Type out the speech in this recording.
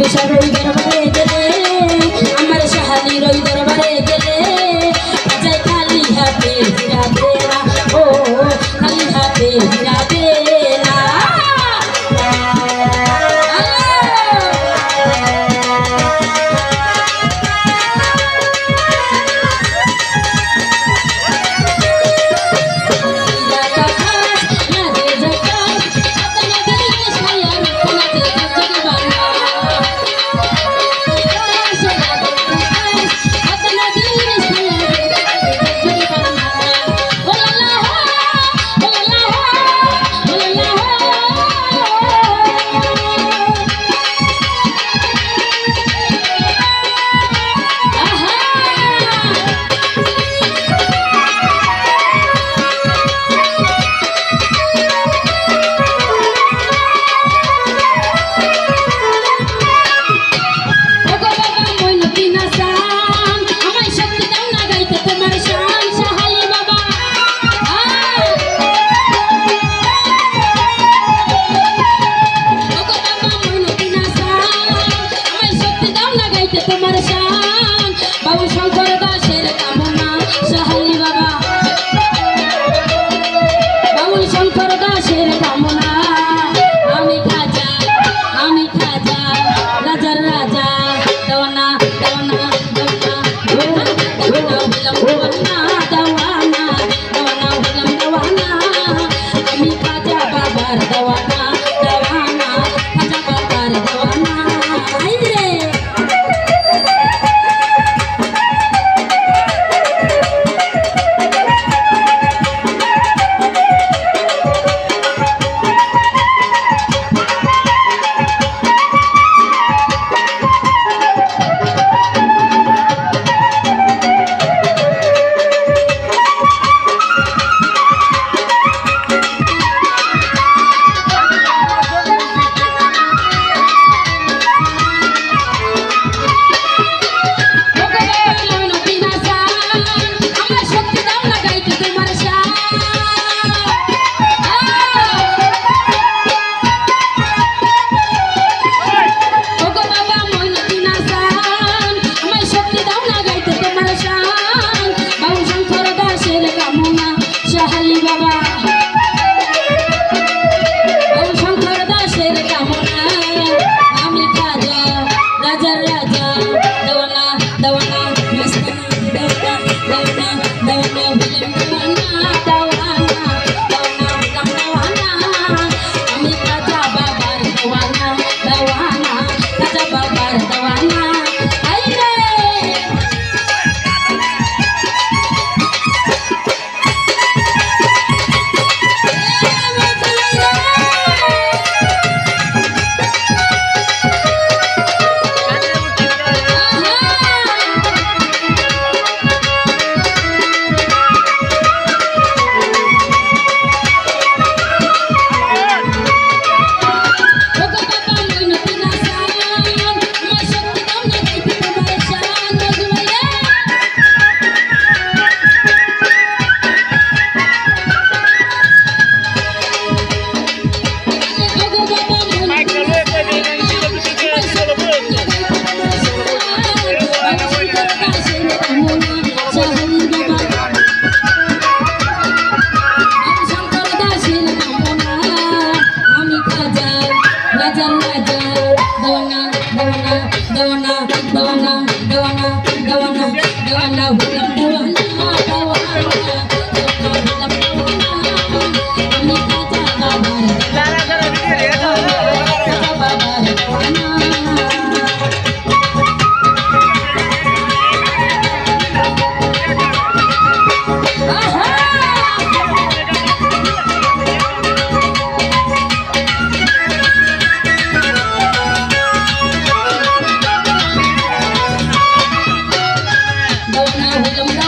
রই দরবারে গেলে আমার শাহালির ওই দরবারে গেলে বাজায় খালি হাতে ফিরাবে না ও খালি হাতে ফিরাবে না তোমার শান বাবু শঙ্কর দাসের কামনা শাহালি বাবা বাবু শঙ্কর দাসের কামনা আমি খাজা রাজার রাজা দেওয়ানা দেওয়ানা দেওয়ানা দেওয়ানা হইলাম দেওয়ানা দেওয়ানা দেওয়ানা হইলাম দেওয়ানা আমি খাজা বাবার দেওয়ানা দেওয়ানা খাজা বাবার দেওয়ানা আইরে শাহালি বাবা বাবু শঙ্কর দাসের কামনা আমি খাজা রাজার রাজা দেওয়ানা দেওয়ানা মস্তানা দেওয়ানা দেওয়ানা দেওয়ানা দেওয়ানা দেওয়ানা আমি খাজা বাবার দেওয়ানা দেওয়ানা খাজা বাবার দেওয়ানা Dawana